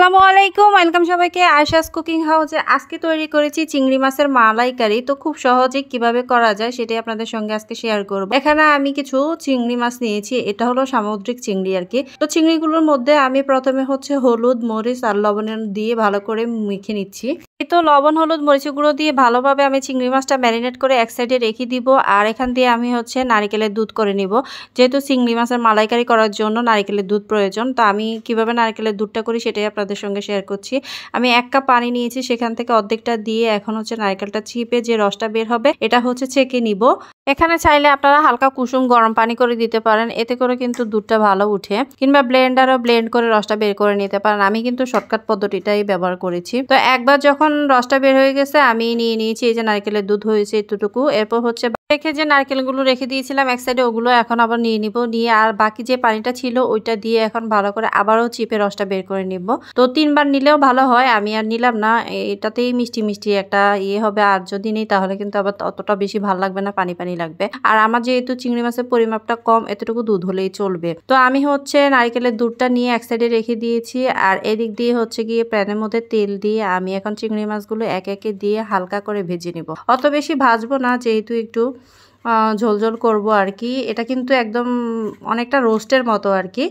আসসালামু আলাইকুম, ওয়েলকাম সবাইকে আয়েশাস কুকিং হাউসে। আজকে তৈরি করেছি চিংড়ি মাছের মালাইকারি। তো খুব সহজে কিভাবে করা যায় সেটাই আপনাদের সঙ্গে আজকে শেয়ার করব। এখানে আমি কিছু চিংড়ি মাছ নিয়েছি, এটা হলো সামুদ্রিক চিংড়ি আর কি। তো চিংড়িগুলোর মধ্যে আমি প্রথমে হলুদ, মরিচ আর লবণ দিয়ে ভালো করে মেখে নিচ্ছি। এই তো লবণ, হলুদ, মরিচ গুঁড়ো দিয়ে ভালোভাবে আমি চিংড়ি মাছটা ম্যারিনেট করে এক সাইডে রেখে দিব। আর এখান দিয়ে আমি নারকেলের দুধ করে নিব, যেহেতু চিংড়ি মাছের মালাইকারি করার জন্য নারকেলের দুধ প্রয়োজন। তো আমি কিভাবে নারকেলের দুধটা করি সেটাই আপনাদের সঙ্গে শেয়ার করছি। আমি 1 কাপ পানি নিয়েছি, সেখান থেকে অর্ধেকটা দিয়ে এখন নারকেলটা চিপে যে রসটা বের হবে এটা ছেঁকে নিব। এখানে চাইলে আপনারা হালকা কুসুম গরম পানি করে দিতে পারেন, এতে করে কিন্তু দুধটা ভালো উঠে, কিংবা ব্লেন্ডারও ব্লেন্ড করে রসটা বের করে নিতে পারেন। আমি কিন্তু শর্টকাট পদ্ধতিটাই ব্যবহার করেছি। তো একবার যখন রসটা বের হয়ে গেছে আমি নিয়ে নিয়েছি এই যে নারকেলের দুধ হয়েছে এতটুকু। এরপর রেখে যে নারকেলগুলো রেখে দিয়েছিলাম এক সাইডে, ওগুলো এখন আবার নিয়ে নিব। নিয়ে আর বাকি যে পানিটা ছিল ওইটা দিয়ে এখন ভালো করে আবারও চিপে রসটা বের করে নিব। তো 3 বার নিলেও ভালো হয়, আমি আর নিলাম না, এটাতেই মিষ্টি মিষ্টি একটা হবে। আর যদি নেই তাহলে কিন্তু আবার অতটা বেশি ভালো লাগবে না, পানি পানি লাগবে। আর আমার যেহেতু চিংড়ি মাছের পরিমাপটা কম, এতটুকু দুধ হলেই চলবে। তো আমি নারকেলের দুধটা নিয়ে এক সাইডে রেখে দিয়েছি। আর এদিক দিয়ে গিয়ে প্যানের মধ্যে তেল দিয়ে আমি এখন চিংড়ি মাছগুলো একে একে দিয়ে হালকা করে ভেজে নিব। অত বেশি ভাজবো না, যেহেতু একটু ঝোলঝোল করব আর কি। এটা কিন্তু একদম অনেকটা রোস্টের মতো আর কি।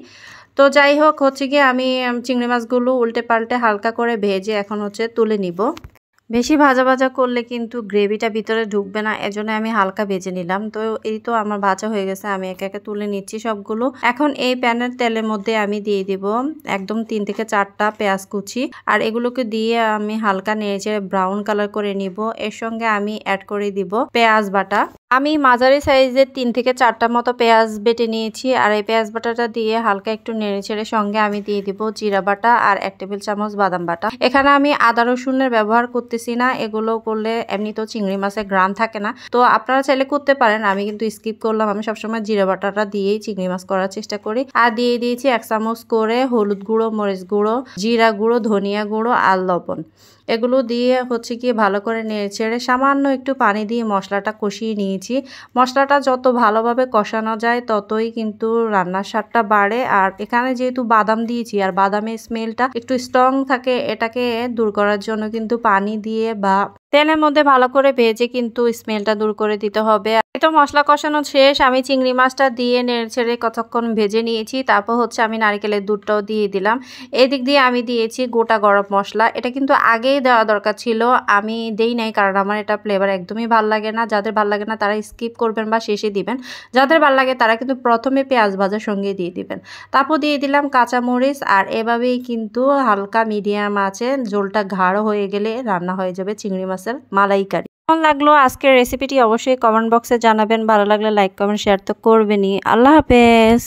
তো যাই হোক গিয়ে আমি চিংড়ি মাছগুলো উল্টে পাল্টে হালকা করে ভেজে এখন তুলে নিব। বেশি ভাজা ভাজা করলে কিন্তু গ্রেভিটা ভিতরে ঢুকবে না, এজন্য আমি হালকা ভেজে নিলাম। তো এই তো আমার ভাজা হয়ে গেছে, আমি একে একে তুলে নিচ্ছি সবগুলো। এখন এই প্যানের তেলের মধ্যে আমি দিয়ে দিব একদম 3 থেকে 4টা পেঁয়াজ কুচি। আর এগুলোকে দিয়ে আমি হালকা নেড়েচেড়ে ব্রাউন কালার করে নিব। এর সঙ্গে আমি অ্যাড করে দিব পেঁয়াজ বাটা। আমি মাঝারি সাইজের 3 থেকে 4টা মতো পেঁয়াজ বেটে নিয়েছি। আর এই পেঁয়াজ বাটাটা দিয়ে হালকা একটু নেড়েচেড়ে সঙ্গে আমি দিয়ে দিব জিরা বাটা আর 1 টেবিল চামচ বাদাম বাটা। এখানে আমি আদা রসুনের ব্যবহার করতেছি না, এগুলো করলে এমনিতেও চিংড়ি মাছের গ্রান থাকে না। তো আপনারা চাইলে করতে পারেন, আমি কিন্তু স্কিপ করলাম। আমি সবসময় জিরা বাটাটা দিয়েই চিংড়ি মাছ করার চেষ্টা করি। আর দিয়ে দিয়েছি 1 চামচ করে হলুদ গুঁড়ো, মরিচ গুঁড়ো, জিরা গুঁড়ো, ধনিয়া গুঁড়ো আর লবণ। এগুলো দিয়ে গিয়ে ভালো করে নেড়েচেড়ে সামান্য একটু পানি দিয়ে মশলাটা কষিয়ে নিয়েছি। মশলাটা যত ভালোভাবে কষানো যায় ততই কিন্তু রান্নার স্বাদটা বাড়ে। আর এখানে যেহেতু বাদাম দিয়েছি আর বাদামের স্মেলটা একটু স্ট্রং থাকে, এটাকে দূর করার জন্য কিন্তু পানি দিয়ে বা তেলের মধ্যে ভালো করে ভেজে কিন্তু স্মেলটা দূর করে দিতে হবে। তো মশলা কষানো শেষ, আমি চিংড়ি মাছটা দিয়ে নেড়েচেড়ে কতক্ষণ ভেজে নিয়েছি। তারপর আমি নারকেলের দুধটাও দিয়ে দিলাম। এদিক দিয়ে আমি দিয়েছি গোটা গরম মশলা, এটা কিন্তু আগেই দেওয়া দরকার ছিল, আমি দেই নাই কারণ আমার এটা ফ্লেভার একদমই ভাল লাগে না। যাদের ভাল লাগে না তারা স্কিপ করবেন বা শেষে দিবেন, যাদের ভাল লাগে তারা কিন্তু প্রথমে পেঁয়াজ ভাজার সঙ্গে দিয়ে দিবেন। তারপর দিয়ে দিলাম কাঁচামরিচ। আর এভাবেই কিন্তু হালকা মিডিয়াম আছে, ঝোলটা গাঢ় হয়ে গেলে রান্না হয়ে যাবে চিংড়ি মাছের মালাইকারি। কেমন লাগলো আজকের রেসিপিটি অবশ্যই কমেন্ট বক্সে জানাবেন। ভালো লাগলে লাইক, কমেন্ট, শেয়ার তো করবেনই। আল্লাহ হাফেজ।